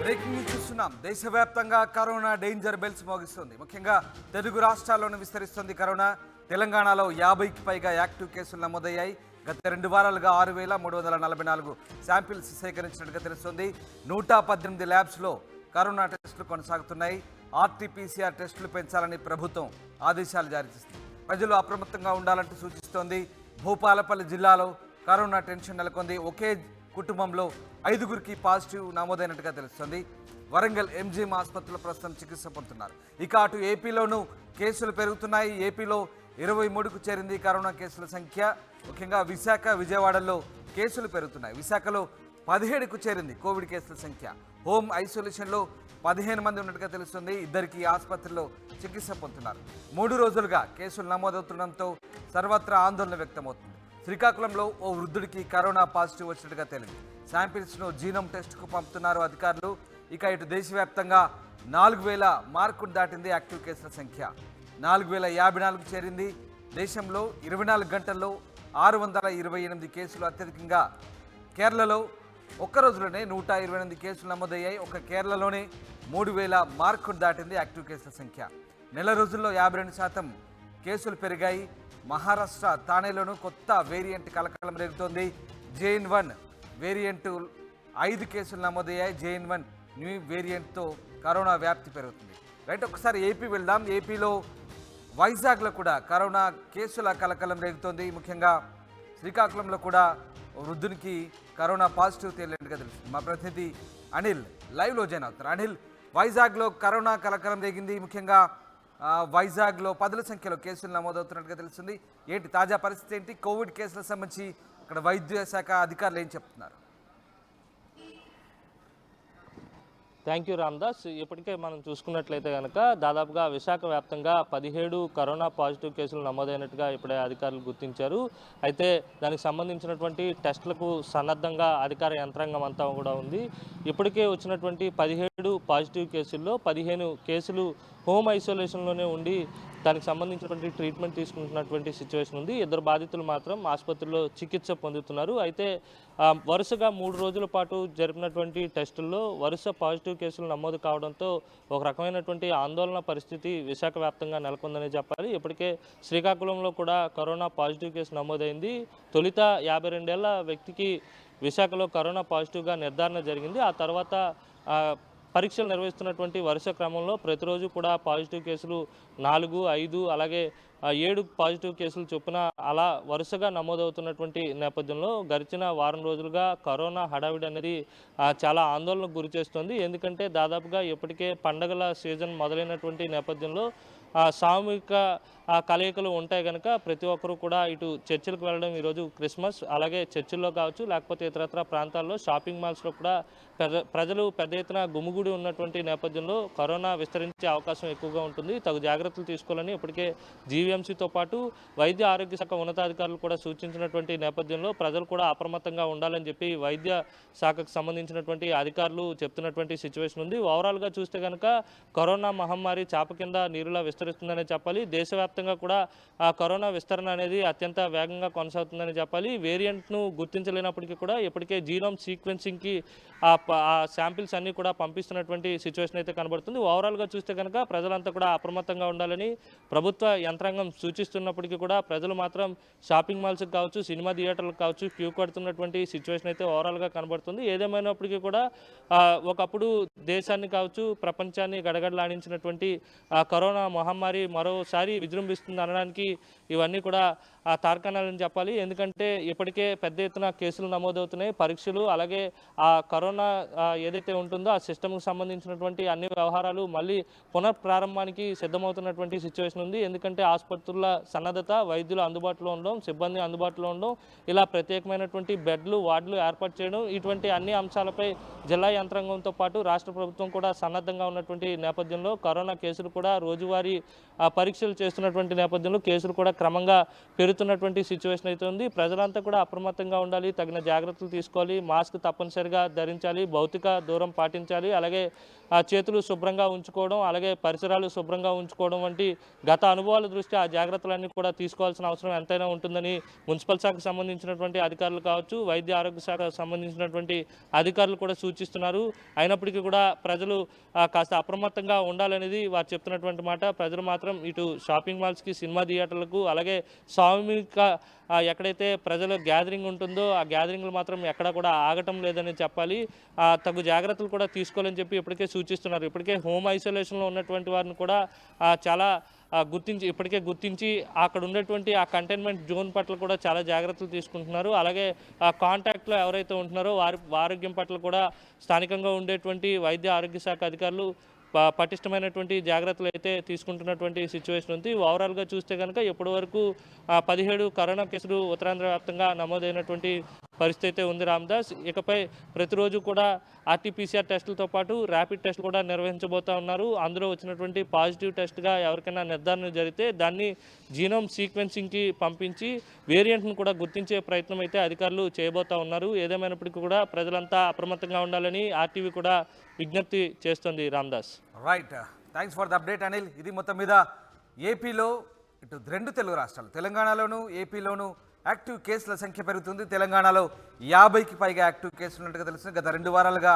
Breaking news చూస్తున్నాం. దేశవ్యాప్తంగా corona danger bells మోగిస్తుంది. ముఖ్యంగా తెలుగు రాష్ట్రాల్లోనూ విస్తరిస్తుంది కరోనా. తెలంగాణలో 50కి పైగా యాక్టివ్ కేసులు నమోదయ్యాయి. గత 2 వారాలుగా 6,344 శాంపిల్స్ సేకరించినట్టుగా తెలుస్తుంది. 118 ల్యాబ్స్లో కరోనా టెస్టులు కొనసాగుతున్నాయి. ఆర్టీపీసీఆర్ టెస్టులు పెంచాలని ప్రభుత్వం ఆదేశాలు జారీ చేసింది. ప్రజలు అప్రమత్తంగా ఉండాలంటూ సూచిస్తోంది. భూపాలపల్లి జిల్లాలో కరోనా టెన్షన్ నెలకొంది. ఒకే కుటుంబంలో 5గురికి పాజిటివ్ నమోదైనట్టుగా తెలుస్తుంది. వరంగల్ ఎంజీఎం ఆసుపత్రిలో ప్రస్తుతం చికిత్స పొందుతున్నారు. ఇక అటు ఏపీలోనూ కేసులు పెరుగుతున్నాయి. ఏపీలో 23కు చేరింది కరోనా కేసుల సంఖ్య. ముఖ్యంగా విశాఖ, విజయవాడలో కేసులు పెరుగుతున్నాయి. విశాఖలో 17కు చేరింది కోవిడ్ కేసుల సంఖ్య. హోమ్ ఐసోలేషన్లో 15 మంది ఉన్నట్టుగా తెలుస్తుంది. ఇద్దరికి ఆసుపత్రిలో చికిత్స పొందుతున్నారు. 3 రోజులుగా కేసులు నమోదవుతుండడంతో సర్వత్రా ఆందోళన వ్యక్తమవుతుంది. శ్రీకాకుళంలో ఓ వృద్ధుడికి కరోనా పాజిటివ్ వచ్చినట్టుగా తేలింది. శాంపిల్స్ను జీనోమ్ టెస్ట్కు పంపుతున్నారు అధికారులు. ఇక ఇటు దేశవ్యాప్తంగా 4,000 మార్కును దాటింది యాక్టివ్ కేసుల సంఖ్య. 4,054 చేరింది. దేశంలో 24 గంటల్లో 628 కేసులు. అత్యధికంగా కేరళలో ఒక్క రోజులోనే 128 కేసులు నమోదయ్యాయి. ఒక కేరళలోనే 3,000 మార్కును దాటింది యాక్టివ్ కేసుల సంఖ్య. నెల రోజుల్లో 52% కేసులు పెరిగాయి. మహారాష్ట్ర థానేలోనూ కొత్త వేరియంట్ కలకలం రేగుతోంది. JN1 వేరియంట్ 5 కేసులు నమోదయ్యాయి. JN1 న్యూ వేరియంట్తో కరోనా వ్యాప్తి పెరుగుతుంది. రైట్, ఒకసారి ఏపీ వెళ్దాం. ఏపీలో వైజాగ్లో కూడా కరోనా కేసుల కలకలం రేగుతోంది. ముఖ్యంగా శ్రీకాకుళంలో కూడా వృద్ధునికి కరోనా పాజిటివ్ తేలినట్టుగా తెలుస్తుంది. మా ప్రతినిధి అనిల్ లైవ్లో జాయిన్ అవుతున్నారు. అనిల్, వైజాగ్లో కరోనా కలకలం రేగింది. ముఖ్యంగా వైజాగ్లో 10ల సంఖ్యలో కేసులు నమోదవుతున్నట్టుగా తెలుస్తుంది. ఏంటి తాజా పరిస్థితి ఏంటి? కోవిడ్ కేసులకు సంబంధించి అక్కడ వైద్య శాఖ అధికారులు ఏం చెప్తున్నారు? Thank you Ramdas. ఇప్పటికే మనం చూసుకున్నట్లయితే కనుక దాదాపుగా విశాఖ వ్యాప్తంగా 17 కరోనా పాజిటివ్ కేసులు నమోదైనట్టుగా ఇప్పుడే అధికారులు గుర్తించారు. అయితే దానికి సంబంధించినటువంటి టెస్టులకు సన్నద్ధంగా అధికార యంత్రాంగం అంతా కూడా ఉంది. ఇప్పటికే వచ్చినటువంటి 17 పాజిటివ్ కేసుల్లో 15 కేసులు హోమ్ ఐసోలేషన్లోనే ఉండి దానికి సంబంధించినటువంటి ట్రీట్మెంట్ తీసుకుంటున్నటువంటి సిచ్యువేషన్ ఉంది. 2 బాధితులు మాత్రం ఆసుపత్రిలో చికిత్స పొందుతున్నారు. అయితే వరుసగా 3 రోజుల పాటు జరిపినటువంటి టెస్టుల్లో వరుస పాజిటివ్ కేసులు నమోదు కావడంతో ఒక రకమైనటువంటి ఆందోళన పరిస్థితి విశాఖ వ్యాప్తంగా నెలకొందని చెప్పాలి. ఇప్పటికే శ్రీకాకుళంలో కూడా కరోనా పాజిటివ్ కేసు నమోదైంది. తొలుత 52 ఏళ్ల వ్యక్తికి విశాఖలో కరోనా పాజిటివ్గా నిర్ధారణ జరిగింది. ఆ తర్వాత పరీక్షలు నిర్వహిస్తున్నటువంటి వరుస క్రమంలో ప్రతిరోజు కూడా పాజిటివ్ కేసులు 4, 5 అలాగే 7 పాజిటివ్ కేసులు చొప్పున అలా వరుసగా నమోదవుతున్నటువంటి నేపథ్యంలో గడిచిన వారం రోజులుగా కరోనా హడావిడి అనేది చాలా ఆందోళనకు గురి చేస్తుంది. ఎందుకంటే దాదాపుగా ఇప్పటికే పండగల సీజన్ మొదలైనటువంటి నేపథ్యంలో సామూహిక కలయికలు ఉంటాయి కనుక ప్రతి ఒక్కరూ కూడా ఇటు చర్చిలకు వెళ్ళడం, ఈరోజు క్రిస్మస్, అలాగే చర్చిల్లో కావచ్చు లేకపోతే ఇతరత్ర ప్రాంతాల్లో షాపింగ్ మాల్స్లో కూడా ప్రజలు పెద్ద ఎత్తున గుమిగూడి ఉన్నటువంటి నేపథ్యంలో కరోనా విస్తరించే అవకాశం ఎక్కువగా ఉంటుంది. తగు జాగ్రత్తలు తీసుకోవాలని ఇప్పటికే జీవీఎంసీతో పాటు వైద్య ఆరోగ్య శాఖ ఉన్నతాధికారులు కూడా సూచించినటువంటి నేపథ్యంలో ప్రజలు కూడా అప్రమత్తంగా ఉండాలని చెప్పి వైద్య శాఖకు సంబంధించినటువంటి అధికారులు చెప్తున్నటువంటి సిచ్యువేషన్ ఉంది. ఓవరాల్గా చూస్తే కనుక కరోనా మహమ్మారి చాప కింద నీరులా విస్తరిస్తుందనే చెప్పాలి. దేశవ్యాప్తంగా కూడా కరోనా విస్తరణ అనేది అత్యంత వేగంగా కొనసాగుతుందని చెప్పాలి. వేరియంట్ను గుర్తించలేనప్పటికీ కూడా ఇప్పటికే జీనోమ్ సీక్వెన్సింగ్కి ఆ శాంపిల్స్ అన్నీ కూడా పంపిస్తున్నటువంటి సిచ్యువేషన్ అయితే కనబడుతుంది. ఓవరాల్గా చూస్తే కనుక ప్రజలంతా కూడా అప్రమత్తంగా ఉండాలని ప్రభుత్వ యంత్రాంగం సూచిస్తున్నప్పటికీ కూడా ప్రజలు మాత్రం షాపింగ్ మాల్స్కి కావచ్చు, సినిమా థియేటర్లకు కావచ్చు క్యూ కడుతున్నటువంటి సిచ్యువేషన్ అయితే ఓవరాల్గా కనబడుతుంది. ఏదేమైనప్పటికీ కూడా ఒకప్పుడు దేశాన్ని కావచ్చు, ప్రపంచాన్ని గడగడలాడించినటువంటి కరోనా మహమ్మారి మరోసారి విజృంభిస్తుంది అనడానికి ఇవన్నీ కూడా తార్కాణాలని చెప్పాలి. ఎందుకంటే ఇప్పటికే పెద్ద ఎత్తున కేసులు నమోదవుతున్నాయి. పరీక్షలు అలాగే ఆ కరోనా ఏదైతే ఉంటుందో ఆ సిస్టమ్కి సంబంధించినటువంటి అన్ని వ్యవహారాలు మళ్ళీ పునఃప్రారంభానికి సిద్ధమవుతున్నటువంటి సిచ్యువేషన్ ఉంది. ఎందుకంటే ఆసుపత్రుల సన్నద్ధత, వైద్యులు అందుబాటులో ఉండడం, సిబ్బంది అందుబాటులో ఉండడం, ఇలా ప్రత్యేకమైనటువంటి బెడ్లు, వార్డులు ఏర్పాటు చేయడం, ఇటువంటి అన్ని అంశాలపై జిల్లా యంత్రాంగంతో పాటు రాష్ట్ర ప్రభుత్వం కూడా సన్నద్ధంగా ఉన్నటువంటి నేపథ్యంలో కరోనా కేసులు కూడా రోజువారీ పరీక్షలు చేస్తున్నటువంటి నేపథ్యంలో కేసులు కూడా క్రమంగా పెరుగుతున్నటువంటి సిచ్యువేషన్ అయితే ఉంది. ప్రజలంతా కూడా అప్రమత్తంగా ఉండాలి, తగిన జాగ్రత్తలు తీసుకోవాలి, మాస్క్ తప్పనిసరిగా ధరించాలి, భౌతిక దూరం పాటించాలి, అలాగే చేతులు శుభ్రంగా ఉంచుకోవడం, అలాగే పరిసరాలు శుభ్రంగా ఉంచుకోవడం వంటి గత అనుభవాల దృష్ట్యా ఆ జాగ్రత్తలన్నీ కూడా తీసుకోవాల్సిన అవసరం ఎంతైనా ఉంటుందని మున్సిపల్ శాఖకు సంబంధించినటువంటి అధికారులు కావచ్చు, వైద్య ఆరోగ్య శాఖకు సంబంధించినటువంటి అధికారులు కూడా సూచిస్తున్నారు. అయినప్పటికీ కూడా ప్రజలు కాస్త అప్రమత్తంగా ఉండాలనేది వారు చెప్తున్నటువంటి మాట. ప్రజలు మాత్రం ఇటు షాపింగ్ మాల్స్కి, సినిమా థియేటర్లకు, అలాగే సామూహిక ఎక్కడైతే ప్రజల గ్యాదరింగ్ ఉంటుందో ఆ గ్యాదరింగ్లు మాత్రం ఎక్కడా కూడా ఆగటం లేదని చెప్పాలి. తగు జాగ్రత్తలు కూడా తీసుకోవాలని చెప్పి ఇప్పటికే సూచిస్తున్నారు. ఇప్పటికే హోమ్ ఐసోలేషన్లో ఉన్నటువంటి వారిని కూడా చాలా ఇప్పటికే గుర్తించి అక్కడ ఉన్నటువంటి ఆ కంటైన్మెంట్ జోన్ పట్ల కూడా చాలా జాగ్రత్తలు తీసుకుంటున్నారు. అలాగే కాంటాక్ట్లో ఎవరైతే ఉంటున్నారో వారి ఆరోగ్యం పట్ల కూడా స్థానికంగా ఉండేటువంటి వైద్య ఆరోగ్య శాఖ అధికారులు పటిష్టమైనటువంటి జాగ్రత్తలు అయితే తీసుకుంటున్నటువంటి సిచ్యువేషన్ ఉంది. ఓవరాల్గా చూస్తే కనుక ఇప్పటి వరకు 17 కరోనా కేసులు ఉత్తరాంధ్ర వ్యాప్తంగా నమోదైనటువంటి పరిస్థితి అయితే ఉంది రామదాస్. ఇకపై ప్రతిరోజు కూడా ఆర్టీపీసీఆర్ టెస్టులతో పాటు ర్యాపిడ్ టెస్టులు కూడా నిర్వహించబోతా ఉన్నారు. అందులో వచ్చినటువంటి పాజిటివ్ టెస్ట్గా ఎవరికైనా నిర్ధారణ జరిగితే దాన్ని జీనోమ్ సీక్వెన్సింగ్కి పంపించి వేరియంట్ను కూడా గుర్తించే ప్రయత్నం అయితే అధికారులు చేయబోతా ఉన్నారు. ఏదేమైనప్పటికీ కూడా ప్రజలంతా అప్రమత్తంగా ఉండాలని ఆర్టీవీ కూడా విజ్ఞప్తి చేస్తుంది Ramdas. Right, thanks for the update Anil. ఇది మొత్తం మీద ఏపీలో ఇటు రెండు తెలుగు రాష్ట్రాలు తెలంగాణలోను ఏపీలోను యాక్టివ్ కేసుల సంఖ్య పెరుగుతుంది. తెలంగాణలో 50కి పైగా యాక్టివ్ కేసులు ఉన్నట్టుగా తెలుస్తుంది. గత 2 వారాలుగా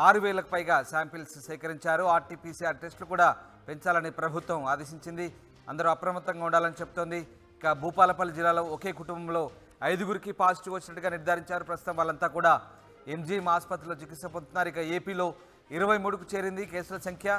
6,000కు పైగా శాంపిల్స్ సేకరించారు. ఆర్టీపీసీఆర్ టెస్టులు కూడా పెంచాలని ప్రభుత్వం ఆదేశించింది. అందరూ అప్రమత్తంగా ఉండాలని చెప్తోంది. ఇక భూపాలపల్లి జిల్లాలో ఒకే కుటుంబంలో 5గురికి పాజిటివ్ వచ్చినట్టుగా నిర్ధారించారు. ప్రస్తుతం వాళ్ళంతా కూడా ఎంజీఎం ఆసుపత్రిలో చికిత్స పొందుతున్నారు. ఇక ఏపీలో 23కు చేరింది కేసుల సంఖ్య.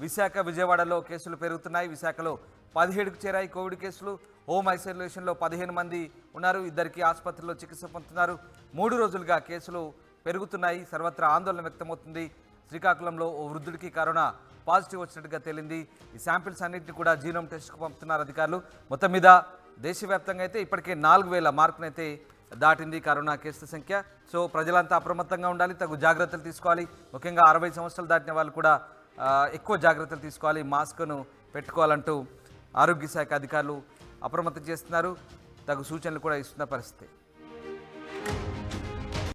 విశాఖ, విజయవాడలో కేసులు పెరుగుతున్నాయి. విశాఖలో 17కు చేరాయి కోవిడ్ కేసులు. హోమ్ ఐసోలేషన్లో 15 మంది ఉన్నారు. 2కి ఆసుపత్రిలో చికిత్స పొందుతున్నారు. 3 రోజులుగా కేసులు పెరుగుతున్నాయి. సర్వత్రా ఆందోళన వ్యక్తమవుతుంది. శ్రీకాకుళంలో ఓ వృద్ధుడికి కరోనా పాజిటివ్ వచ్చినట్టుగా తేలింది. ఈ శాంపిల్స్ అన్నింటినీ కూడా జీనోమ్ టెస్ట్కు పంపుతున్నారు అధికారులు. మొత్తం మీద దేశవ్యాప్తంగా అయితే ఇప్పటికే 4,000 మార్కునైతే దాటింది కరోనా కేసుల సంఖ్య. సో ప్రజలంతా అప్రమత్తంగా ఉండాలి, తగు జాగ్రత్తలు తీసుకోవాలి. ముఖ్యంగా 60 సంవత్సరాలు దాటిన వాళ్ళు కూడా ఎక్కువ జాగ్రత్తలు తీసుకోవాలి, మాస్క్ను పెట్టుకోవాలంటూ ఆరోగ్య శాఖ అధికారులు అప్రమత్తం చేస్తున్నారు. తగు సూచనలు కూడా ఇస్తున్న పరిస్థితి.